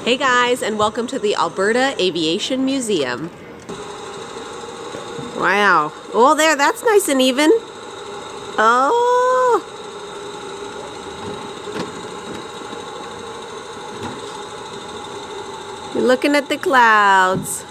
Hey guys, and welcome to the Alberta Aviation Museum. Wow. Oh, there, that's nice and even. Oh. You're looking at the clouds.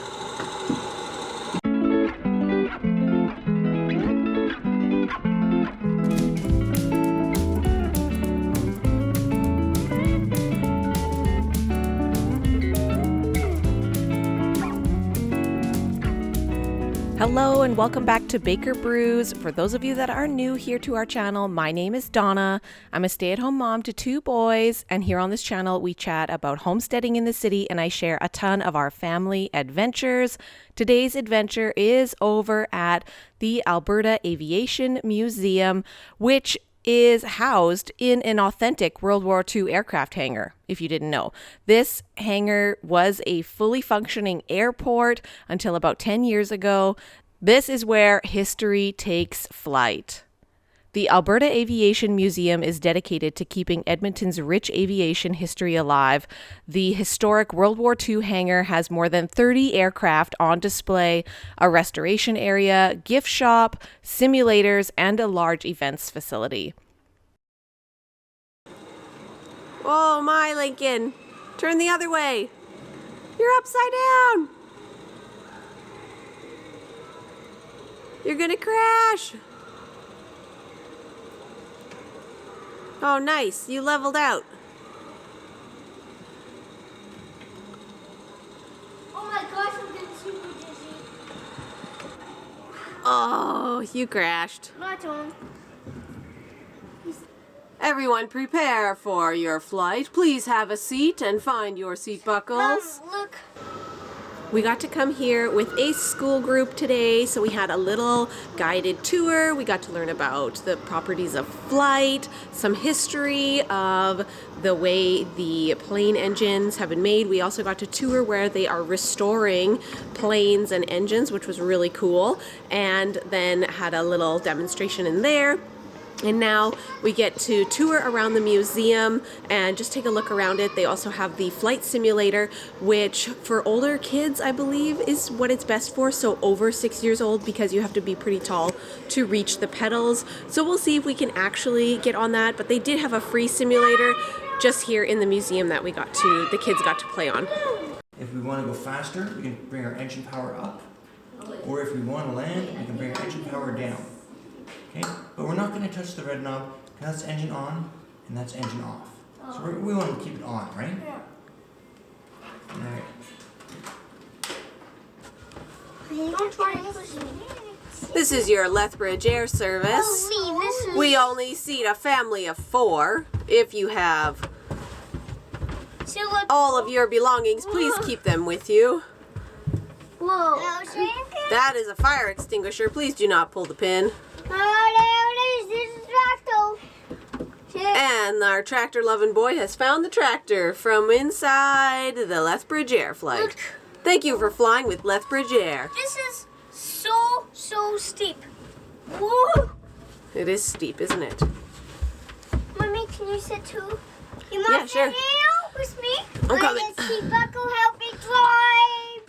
Hello and welcome back to Baker Brews. For those of you that are new here to our channel, my name is Donna. I'm a stay-at-home mom to two boys, and here on this channel we chat about homesteading in the city and I share a ton of our family adventures. Today's adventure is over at the Alberta Aviation Museum, which is housed in an authentic World War II aircraft hangar, if you didn't know. This hangar was a fully functioning airport until about 10 years ago. This is where history takes flight. The Alberta Aviation Museum is dedicated to keeping Edmonton's rich aviation history alive. The historic World War II hangar has more than 30 aircraft on display, a restoration area, gift shop, simulators, and a large events facility. Oh my, Lincoln! Turn the other way! You're upside down! You're gonna crash! Oh, nice. You leveled out. Oh my gosh, I'm getting super dizzy. Oh, you crashed. Not on. Everyone prepare for your flight. Please have a seat and find your seat buckles. Look. We got to come here with a school group today, so we had a little guided tour. We got to learn about the properties of flight, some history of the way the plane engines have been made. We also got to tour where they are restoring planes and engines, which was really cool, and then had a little demonstration in there. And now we get to tour around the museum and just take a look around it. They also have the flight simulator, which for older kids, I believe, is what it's best for. So over 6 years old, because you have to be pretty tall to reach the pedals. So we'll see if we can actually get on that. But they did have a free simulator just here in the museum that the kids got to play on. If we want to go faster, we can bring our engine power up. Or if we want to land, we can bring our engine power down. Okay, but we're not going to touch the red knob because that's engine on and that's engine off. So we want to keep it on, right? Yeah. Alright. Don't try and push me. This is your Lethbridge Air Service. We only seat a family of 4. If you have all of your belongings, please keep them with you. Whoa. That is a fire extinguisher. Please do not pull the pin. And our tractor-loving boy has found the tractor from inside the Lethbridge Air flight. Look. Thank you for flying with Lethbridge Air. This is so steep. Whoa. It is steep, isn't it? Mommy, can you sit too? You Yeah, sure. Help with me? I'm coming. Let the seat buckle help me drive.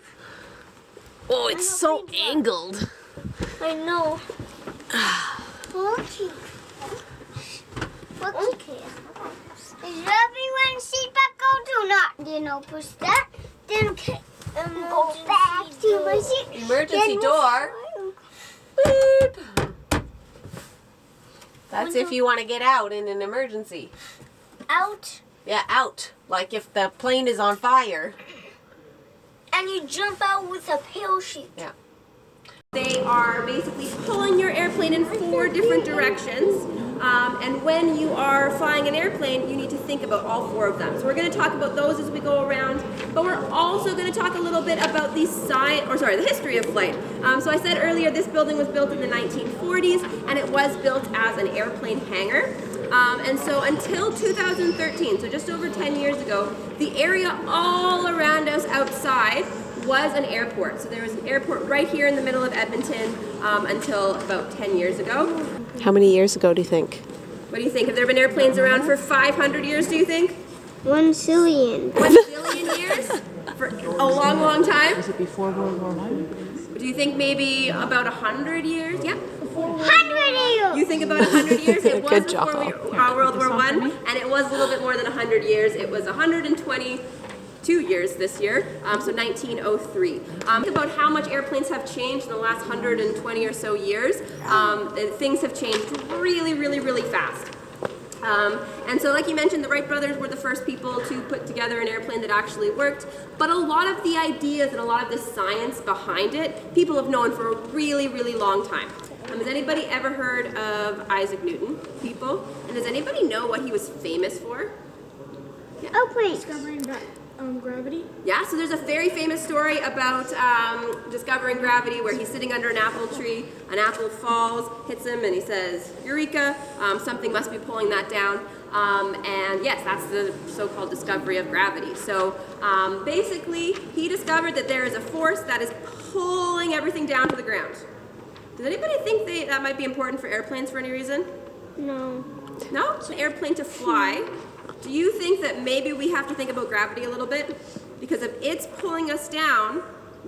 Oh, it's so angled. I know. Okay. Is everyone seat buckle? Do not, push that. Then go back to my seat. Emergency door. Beep. That's if you want to get out in an emergency. Out. Yeah, out. Like if the plane is on fire. And you jump out with a parachute. Yeah. They are basically pulling your airplane in 4 different directions. And when you are flying an airplane, you need to think about all 4 of them. So we're going to talk about those as we go around. But we're also going to talk a little bit about the history of flight. So I said earlier this building was built in the 1940s, and it was built as an airplane hangar. And so until 2013, so just over 10 years ago, the area all around us outside was an airport. So there was an airport right here in the middle of Edmonton until about 10 years ago. How many years ago do you think? What do you think? Have there been airplanes around for 500 years, do you think? 1 zillion. 1 zillion million years? For a long, long time? Was it before World War I? Do you think maybe about 100 years? Yeah. 100 years. You think about 100 years? It was Good before job. World War I, and it was a little bit more than 100 years. It was 122 years this year, so 1903. Think about how much airplanes have changed in the last 120 or so years. Things have changed really, really, really fast. And so like you mentioned, the Wright brothers were the first people to put together an airplane that actually worked, but a lot of the ideas and a lot of the science behind it, people have known for a really, really long time. Has anybody ever heard of Isaac Newton, people? And does anybody know what he was famous for? Yeah. Oh, please. Discovering gravity. Yeah, so there's a very famous story about discovering gravity where he's sitting under an apple tree, an apple falls, hits him, and he says, Eureka, something must be pulling that down. And yes, that's the so-called discovery of gravity. So basically, he discovered that there is a force that is pulling everything down to the ground. Does anybody think that might be important for airplanes for any reason? No. No? An airplane to fly. Do you think that maybe we have to think about gravity a little bit? Because if it's pulling us down,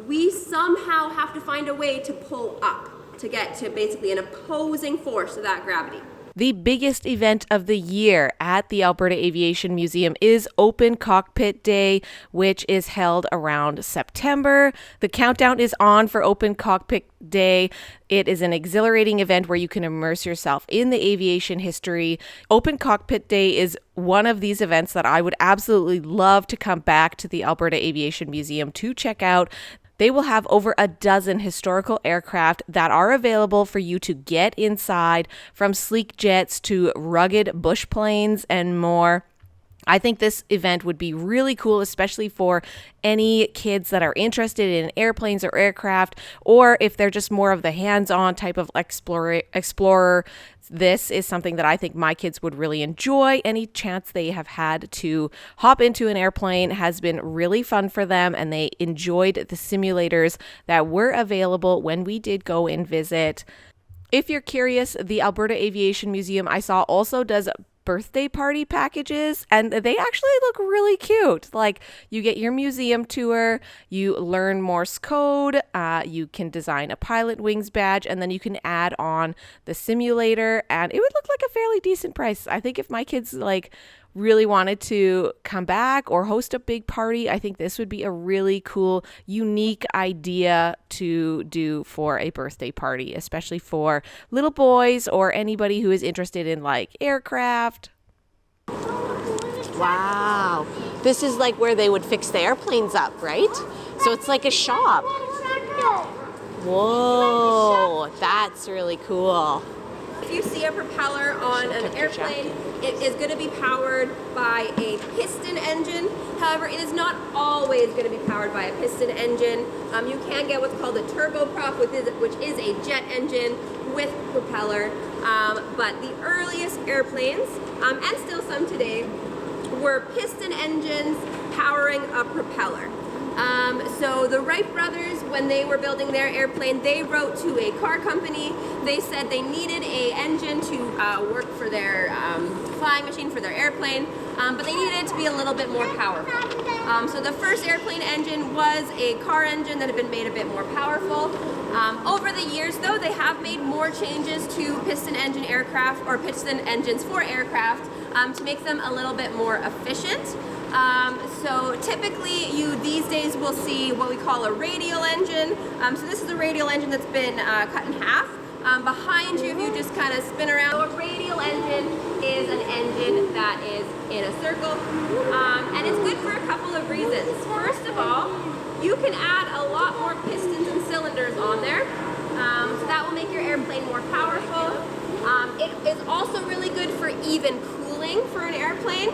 we somehow have to find a way to pull up to get to basically an opposing force to that gravity. The biggest event of the year at the Alberta Aviation Museum is Open Cockpit Day, which is held around September. The countdown is on for Open Cockpit Day. It is an exhilarating event where you can immerse yourself in the aviation history. Open Cockpit Day is one of these events that I would absolutely love to come back to the Alberta Aviation Museum to check out. They will have over a dozen historical aircraft that are available for you to get inside, from sleek jets to rugged bush planes and more. I think this event would be really cool, especially for any kids that are interested in airplanes or aircraft, or if they're just more of the hands-on type of explorer. This is something that I think my kids would really enjoy. Any chance they have had to hop into an airplane has been really fun for them, and they enjoyed the simulators that were available when we did go and visit. If you're curious, the Alberta Aviation Museum, I saw, also does birthday party packages, and they actually look really cute. Like, you get your museum tour, you learn Morse code, you can design a pilot wings badge, and then you can add on the simulator, and it would look like a fairly decent price. I think if my kids really wanted to come back or host a big party, I think this would be a really cool, unique idea to do for a birthday party, especially for little boys or anybody who is interested in aircraft. Wow. This is where they would fix the airplanes up, right? So it's like a shop. Whoa, that's really cool. If you see a propeller on an airplane, it is going to be powered by a piston engine. However, it is not always going to be powered by a piston engine. You can get what's called a turboprop, which is a jet engine with propeller. But the earliest airplanes, and still some today, were piston engines powering a propeller. So the Wright brothers, when they were building their airplane, they wrote to a car company. They said they needed an engine to work for their flying machine, for their airplane, but they needed it to be a little bit more powerful. So the first airplane engine was a car engine that had been made a bit more powerful. Over the years, though, they have made more changes to piston engine aircraft, or piston engines for aircraft, to make them a little bit more efficient. So typically you these days will see what we call a radial engine. So this is a radial engine that's been cut in half. Behind you, if you just kind of spin around, so a radial engine is an engine that is in a circle, and it's good for a couple of reasons. First of all, you can add a lot more pistons and cylinders on there, so that will make your airplane more powerful. It is also really good for even cooling for an airplane.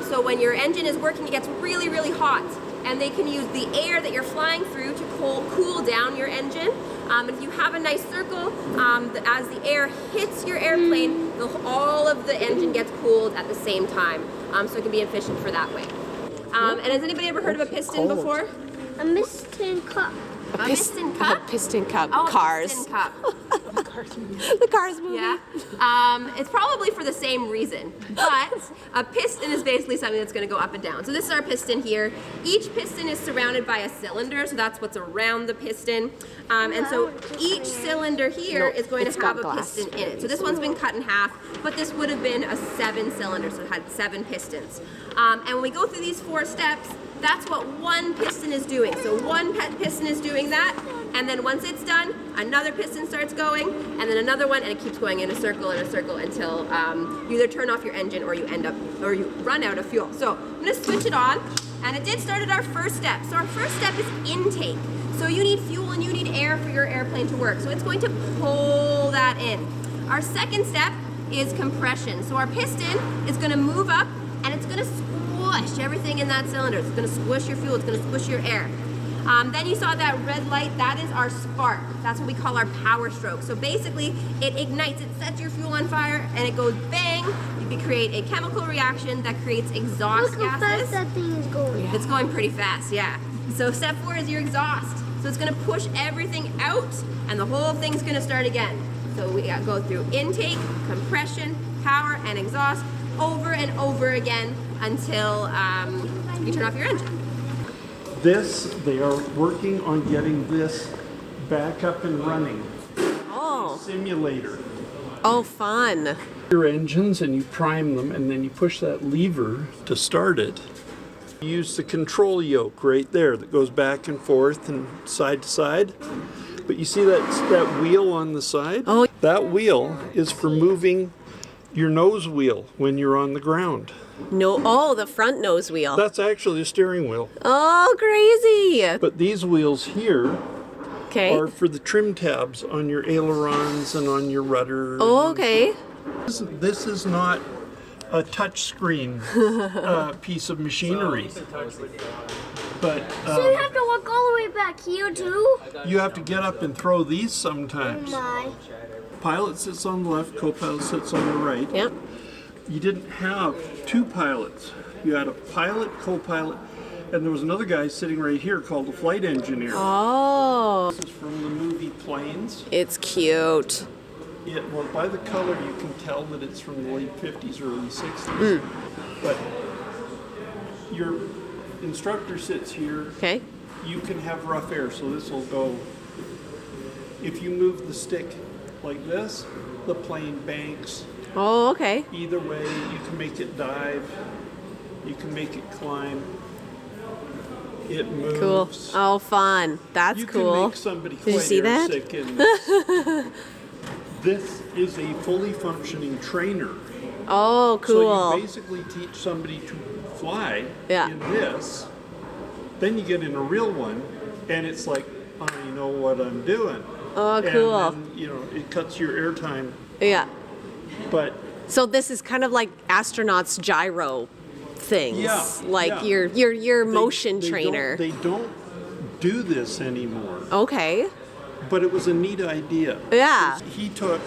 So when your engine is working, it gets really, really hot, and they can use the air that you're flying through to cool down your engine. If you have a nice circle, as the air hits your airplane, all of the engine gets cooled at the same time, so it can be efficient for that way. And has anybody ever heard of a piston before? A piston cup. A piston cup? A piston cup. Oh, Cars. A piston cup. The Cars movie. Yeah. It's probably for the same reason, but a piston is basically something that's going to go up and down. So this is our piston here. Each piston is surrounded by a cylinder, so that's what's around the piston. And so each cylinder here is going to have a piston in it. So this one's been cut in half, but this would have been a 7-cylinder, so it had 7 pistons. And when we go through these 4 steps, that's what one piston is doing. So one piston is doing that, and then once it's done, another piston starts going, and then another one, and it keeps going in a circle until you either turn off your engine or you run out of fuel. So I'm gonna switch it on, and it did start at our first step. So our first step is intake. So you need fuel and you need air for your airplane to work. So it's going to pull that in. Our second step is compression. So our piston is gonna move up, and it's gonna squish everything in that cylinder. It's gonna squish your fuel, it's gonna squish your air. Then you saw that red light, that is our spark. That's what we call our power stroke. So basically, it ignites, it sets your fuel on fire, and it goes bang. You can create a chemical reaction that creates exhaust Look how gases. fast that thing is going. It's going pretty fast, yeah. So step 4 is your exhaust. So it's gonna push everything out, and the whole thing's gonna start again. So we gotta go through intake, compression, power, and exhaust over and over again until you turn off your engine. They are working on getting this back up and running. Oh. Simulator. Oh, fun. Your engines and you prime them, and then you push that lever to start it. You use the control yoke right there that goes back and forth and side to side. But you see that wheel on the side? Oh. That wheel is for moving your nose wheel when you're on the ground. No. Oh, the front nose wheel. That's actually a steering wheel. Oh, crazy. But these wheels here Okay. are for the trim tabs on your ailerons and on your rudder. Oh, okay. This is not a touch screen piece of machinery. But So you have to walk all the way back here too? you have to get up and throw these sometimes. My. Pilot sits on the left, co-pilot sits on the right. Yep. You didn't have 2 pilots. You had a pilot, co-pilot, and there was another guy sitting right here called a flight engineer. Oh, This is from the movie Planes. it's cute. Well, by the color, you can tell that it's from the late 50s, early 60s. But your instructor sits here. Okay. You can have rough air, so this will go. If you move the stick like this, the plane banks. Oh, okay. Either way, you can make it dive. You can make it climb. It moves. Cool. Oh, fun. That's You cool. can make somebody Did you quite see that? airsick in this. This is a fully functioning trainer. Oh, cool. So you basically teach somebody to fly Yeah. in this. Then you get in a real one, and it's like, I know what I'm doing. Oh, cool. And then, it cuts your airtime. Yeah. But So this is kind of like astronauts' gyro things. Yeah, Like yeah. your they- motion they trainer. They don't do this anymore. Okay. But it was a neat idea. Yeah. He took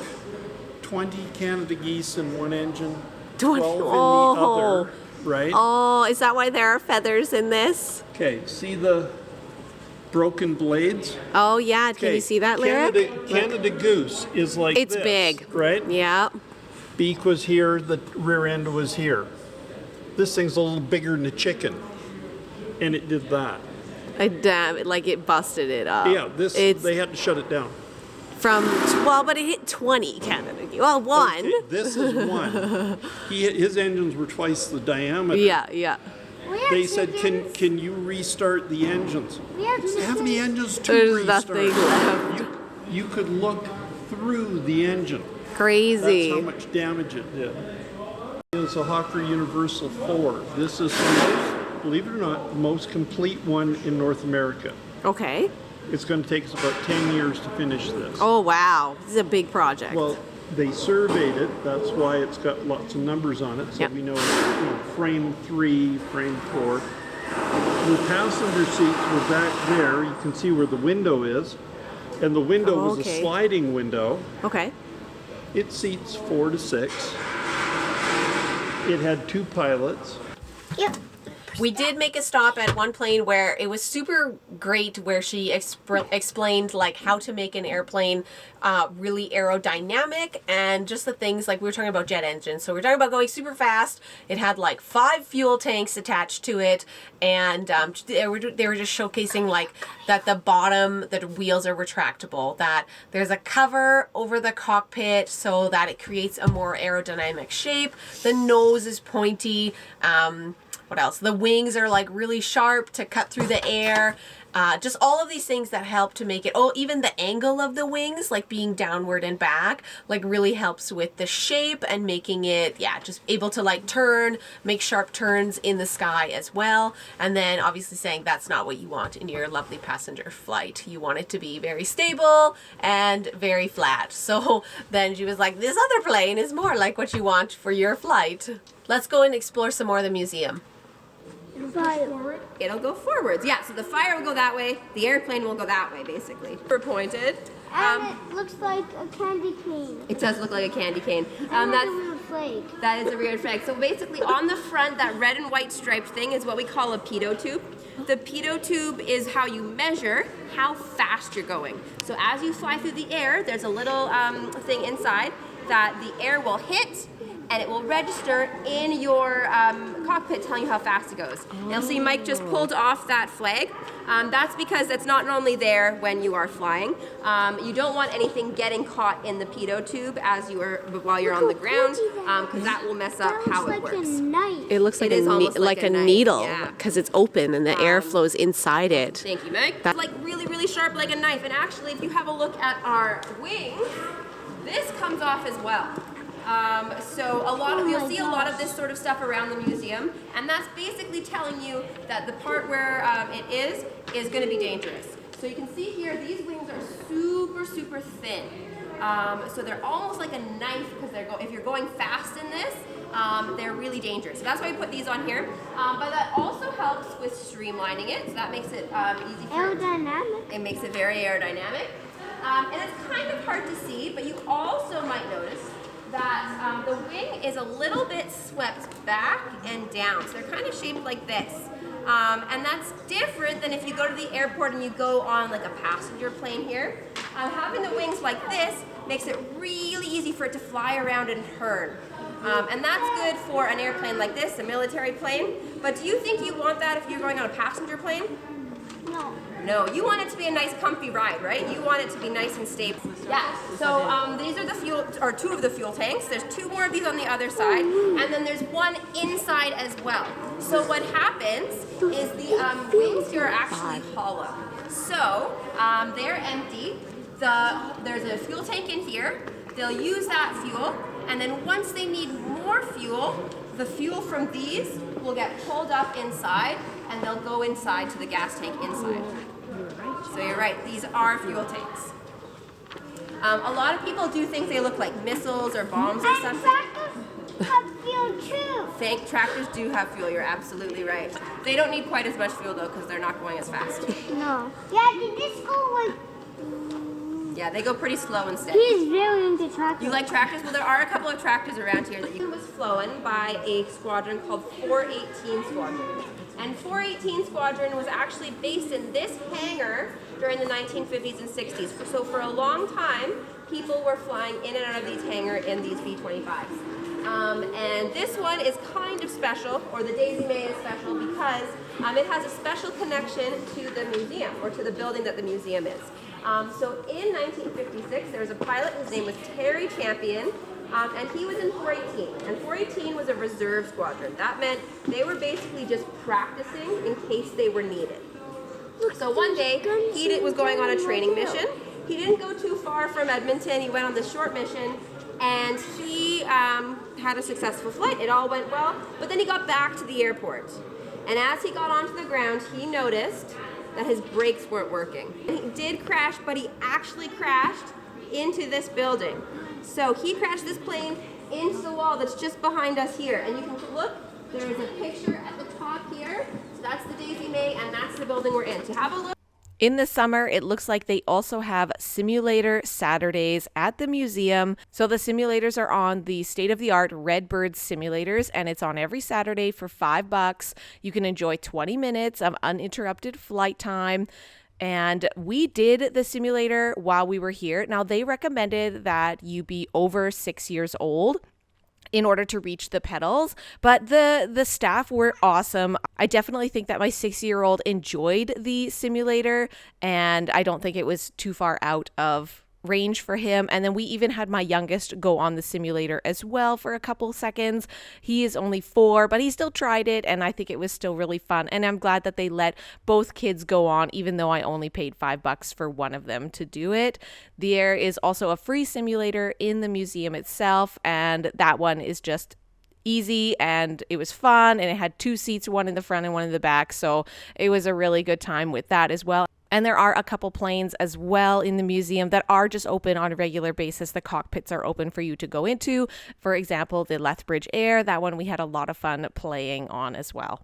20 Canada geese in one engine, 20 12 in the oh. other, right? Oh, is that why there are feathers in this? Okay, see the broken blades? Oh yeah. Can you see that, Lyric? Canada goose is like It's this, big. right? Yeah. Beak was here, the rear end was here. This thing's a little bigger than a chicken, and it did that. Damn, like it busted it up. Yeah, It's they had to shut it down. but it hit 20 Canada. Well, one. Okay, this is one. His engines were twice the diameter. Yeah, yeah. We have They said, chickens. can you restart the engines? We have Didn't have any engines to There's restart. nothing left. You could look through the engine. Crazy. That's how much damage it did. It's a Hawker Universal 4. This is the most, believe it or not, the most complete one in North America. Okay. It's going to take us about 10 years to finish this. Oh wow, this is a big project. Well, they surveyed it. That's why it's got lots of numbers on it. So Yep. we know, frame 3, frame 4. The passenger seats were back there. You can see where the window is. And the window was okay. a sliding window. Okay. It seats 4 to 6. It had 2 pilots. Yep. We did make a stop at one plane where it was super great, where she explained like how to make an airplane really aerodynamic, and just the things like we were talking about jet engines. So we were talking about going super fast. It had like 5 fuel tanks attached to it, and they were just showcasing like that the wheels are retractable, that there's a cover over the cockpit so that it creates a more aerodynamic shape. The nose is pointy. What else? The wings are like really sharp to cut through the air. Just all of these things that help to make it, even the angle of the wings, like being downward and back, like really helps with the shape and making it, just able to like make sharp turns in the sky as well. And then obviously saying that's not what you want in your lovely passenger flight. You want it to be very stable and very flat. So then she was like, this other plane is more like what you want for your flight. Let's go and explore some more of the museum. Forward. It'll go forwards. Yeah, so the fire will go that way, the airplane will go that way, basically. We're pointed. And it looks like a candy cane. It does look like a candy cane. That's a weird flag. That is a weird flag. So basically on the front, that red and white striped thing is what we call a pitot tube. The pitot tube is how you measure how fast you're going. So as you fly through the air, there's a little thing inside that the air will hit, and it will register in your cockpit telling you how fast it goes. You'll see Mike just pulled off that flag. That's because it's not normally there when you are flying. You don't want anything getting caught in the pitot tube while you're on the ground, because that will mess up how it works. It looks like a needle, because it's open and the air flows inside it. Thank you, Mike. It's like really, really sharp like a knife. And actually, if you have a look at our wings, this comes off as well. So you'll see a lot of this sort of stuff around the museum, and that's basically telling you that the part where it is going to be dangerous. So you can see here, these wings are super, super thin. So they're almost like a knife, because if you're going fast in this, they're really dangerous. So that's why we put these on here. But that also helps with streamlining it, so that makes it easy for Aerodynamic. It makes it very aerodynamic. And it's kind of hard to see, but you also might notice that the wing is a little bit swept back and down. So they're kind of shaped like this. And that's different than if you go to the airport and you go on like a passenger plane here. Having the wings like this makes it really easy for it to fly around and turn. And that's good for an airplane like this, a military plane. But do you think you want that if you're going on a passenger plane? No. No, you want it to be a nice comfy ride, right? You want it to be nice and stable. Yeah, so these are two of the fuel tanks. There's 2 more of these on the other side, and then there's one inside as well. So what happens is the wings here are actually hollow. So they're empty. There's a fuel tank in here. They'll use that fuel, and then once they need more fuel, the fuel from these will get pulled up inside, and they'll go inside to the gas tank inside. So you're right, these are fuel tanks. A lot of people do think they look like missiles or bombs or something. Tractors have fuel too. Tractors do have fuel, you're absolutely right. They don't need quite as much fuel though, because they're not going as fast. No. Yeah, did this go like... Yeah, they go pretty slow and steady. He's very into tractors. You like tractors? Well, there are a couple of tractors around here. That was flown by a squadron called 418 Squadron. And 418 Squadron was actually based in this hangar during the 1950s and 60s. So for a long time, people were flying in and out of these hangars in these B-25s. And this one is kind of special, or the Daisy May is special, because it has a special connection to the museum, or to the building that the museum is. So in 1956, there was a pilot, his name was Terry Champion, and he was in 418. And 418 was a reserve squadron. That meant they were basically just practicing in case they were needed. So one day, he was going on a training mission. He didn't go too far from Edmonton. He went on this short mission, and he had a successful flight. It all went well, but then he got back to the airport. And as he got onto the ground, he noticed that his brakes weren't working. And he did crash, but he actually crashed into this building. So he crashed this plane into the wall that's just behind us here. And you can look, there is a picture at the top here. So that's the Daisy May, and that's the building we're in. So have a look. In the summer, it looks like they also have simulator Saturdays at the museum. So the simulators are on the state-of-the-art Redbird simulators, and it's on every Saturday for $5. You can enjoy 20 minutes of uninterrupted flight time. And we did the simulator while we were here. Now, they recommended that you be over 6 years old in order to reach the pedals, but the staff were awesome. I definitely think that my 6-year-old enjoyed the simulator, and I don't think it was too far out of range for him. And then we even had my youngest go on the simulator as well for a couple seconds. He is only 4, but he still tried it, and I think it was still really fun. And I'm glad that they let both kids go on, even though I only paid $5 for one of them to do it. There is also a free simulator in the museum itself, and that one is just easy, and it was fun, and it had 2 seats, one in the front and one in the back, so it was a really good time with that as well. And there are a couple planes as well in the museum that are just open on a regular basis. The cockpits are open for you to go into. For example, the Lethbridge Air, that one we had a lot of fun playing on as well.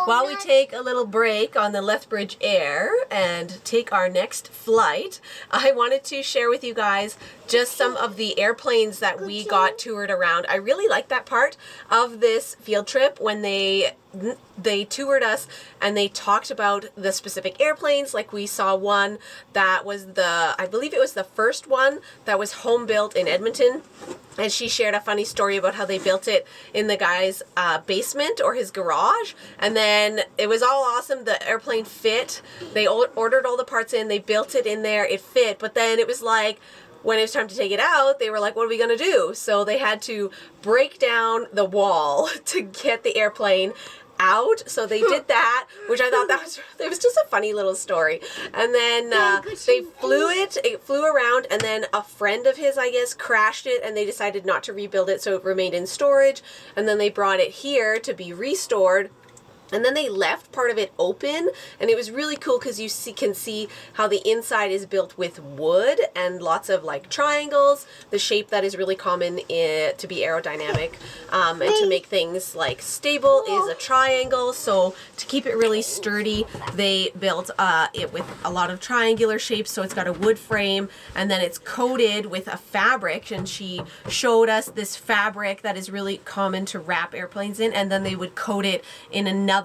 While we take a little break on the Lethbridge Air and take our next flight, I wanted to share with you guys just some of the airplanes that we got toured around. I really like that part of this field trip when they toured us and they talked about the specific airplanes. Like we saw one that was I believe it was the first one that was home built in Edmonton. And she shared a funny story about how they built it in the guy's basement or his garage. And then it was all awesome. The airplane fit. They ordered all the parts in. They built it in there. It fit. But then it was like, when it was time to take it out, they were like, what are we going to do? So they had to break down the wall to get the airplane out. So they did that, which I thought it was just a funny little story. And then they it flew around, and then a friend of his, I guess, crashed it, and they decided not to rebuild it, so it remained in storage. And then they brought it here to be restored. And then they left part of it open, and it was really cool because you can see how the inside is built with wood and lots of like triangles, the shape that is really common to be aerodynamic, and to make things like stable is a triangle. So to keep it really sturdy, they built it with a lot of triangular shapes. So it's got a wood frame, and then it's coated with a fabric, and she showed us this fabric that is really common to wrap airplanes in, and then they would coat it in another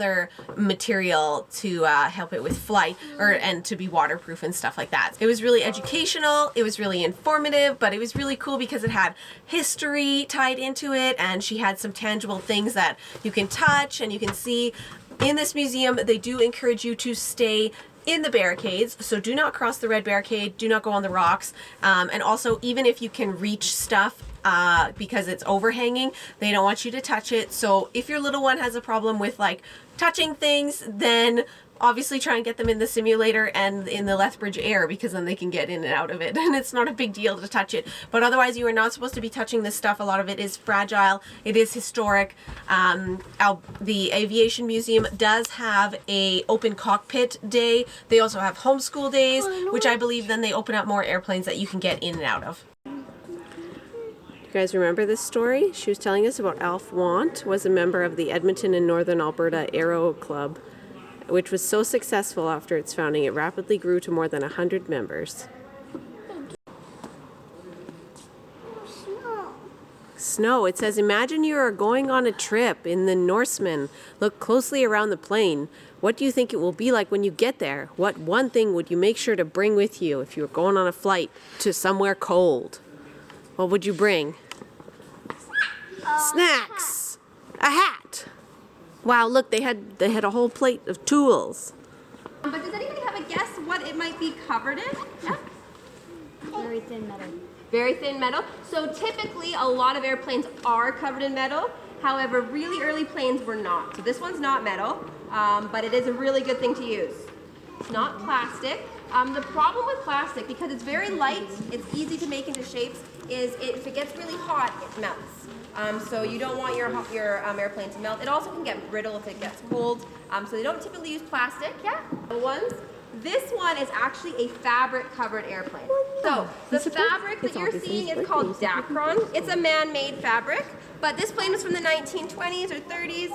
material to help it with flight and to be waterproof and stuff like that. It was really educational, it was really informative, but it was really cool because it had history tied into it, and she had some tangible things that you can touch and you can see. In this museum, they do encourage you to stay in the barricades, so do not cross the red barricade, do not go on the rocks, and also even if you can reach stuff because it's overhanging, they don't want you to touch it. So if your little one has a problem with like touching things, then obviously try and get them in the simulator and in the Lethbridge Air, because then they can get in and out of it, and it's not a big deal to touch it. But otherwise, you are not supposed to be touching this stuff. A lot of it is fragile. It is historic. The Aviation Museum does have a open cockpit day. They also have homeschool days, which I believe then they open up more airplanes that you can get in and out of. You guys remember this story? She was telling us about Alf Want, was a member of the Edmonton and Northern Alberta Aero Club, which was so successful after its founding, it rapidly grew to more than 100 members. Snow. It says, imagine you are going on a trip in the Norseman. Look closely around the plane. What do you think it will be like when you get there? What one thing would you make sure to bring with you if you were going on a flight to somewhere cold? What would you bring? Snacks. A hat. Wow, look, they had a whole plate of tools. But does anybody have a guess what it might be covered in? Yeah? Very thin metal. Very thin metal. So typically a lot of airplanes are covered in metal. However, really early planes were not. So this one's not metal, but it is a really good thing to use. It's not plastic. The problem with plastic, because it's very light, it's easy to make into shapes, is if it gets really hot, it melts. So you don't want your airplane to melt. It also can get brittle if it gets cold. So they don't typically use plastic. Yeah, the ones. This one is actually a fabric-covered airplane. So the fabric that you're seeing is called Dacron. It's a man-made fabric, but this plane was from the 1920s or 30s,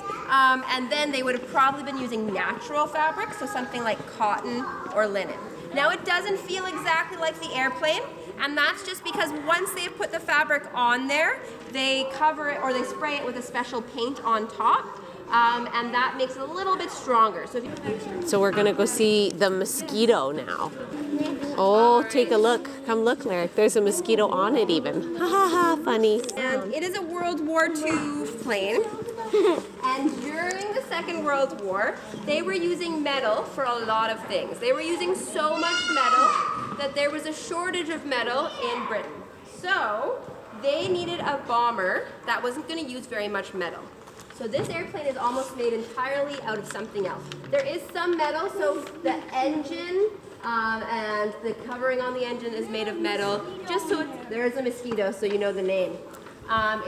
and then they would have probably been using natural fabric, so something like cotton or linen. Now it doesn't feel exactly like the airplane, and that's just because once they've put the fabric on there, they cover it or they spray it with a special paint on top. And that makes it a little bit stronger. So we're gonna go see the Mosquito now. Oh, take a look. Come look, Larry. There's a mosquito on it even. Ha ha ha, funny. And it is a World War II plane. And during the Second World War, they were using metal for a lot of things. They were using so much metal that there was a shortage of metal in Britain. So they needed a bomber that wasn't gonna use very much metal. So this airplane is almost made entirely out of something else. There is some metal, so the engine and the covering on the engine is made of metal. Just so there is a mosquito, so you know the name.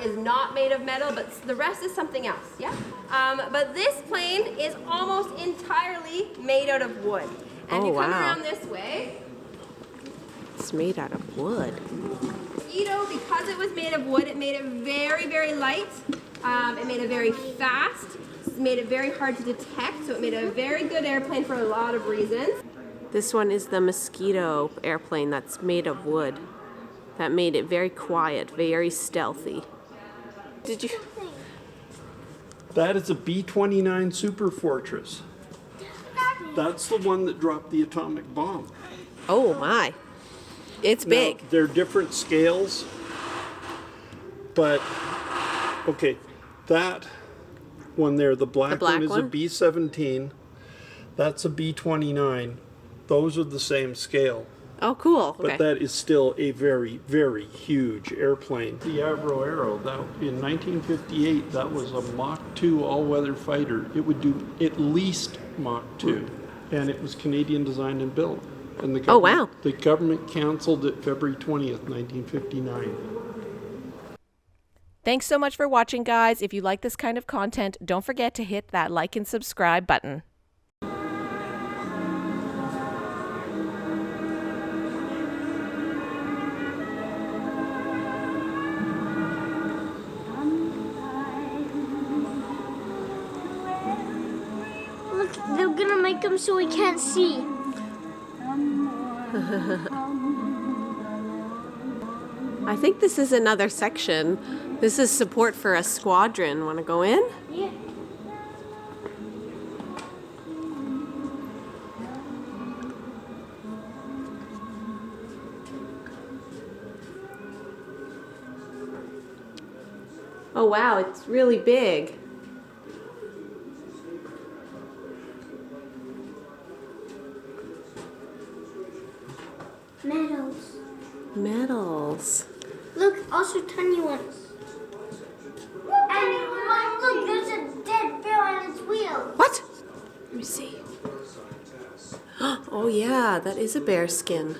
Is not made of metal, but the rest is something else, yeah? But this plane is almost entirely made out of wood. And you come around this way. It's made out of wood. Mosquito, because it was made of wood, it made it very, very light. It made it very fast. It made it very hard to detect, so it made it a very good airplane for a lot of reasons. This one is the Mosquito airplane that's made of wood. That made it very quiet, very stealthy. Did you? That is a B-29 Super Fortress. That's the one that dropped the atomic bomb. Oh my. It's big. Now, they're different scales, but okay, that one there, the black one is a B-17. That's a B-29. Those are the same scale. Oh, cool. But that is still a very, very huge airplane. The Avro Aero, that in 1958, that was a Mach 2 all-weather fighter. It would do at least Mach 2, and it was Canadian designed and built. And the the government canceled it February 20th, 1959. Thanks so much for watching, guys. If you like this kind of content, don't forget to hit that like and subscribe button. Look, they're gonna make them so we can't see. I think this is another section. This is support for a squadron. Want to go in? Yeah. Oh wow, it's really big. Medals. Medals. Look, also tiny ones. And look, there's a dead bear on its wheel. What? Let me see. Oh yeah, that is a bear skin.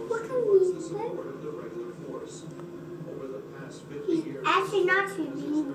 What can we say? He's actually not too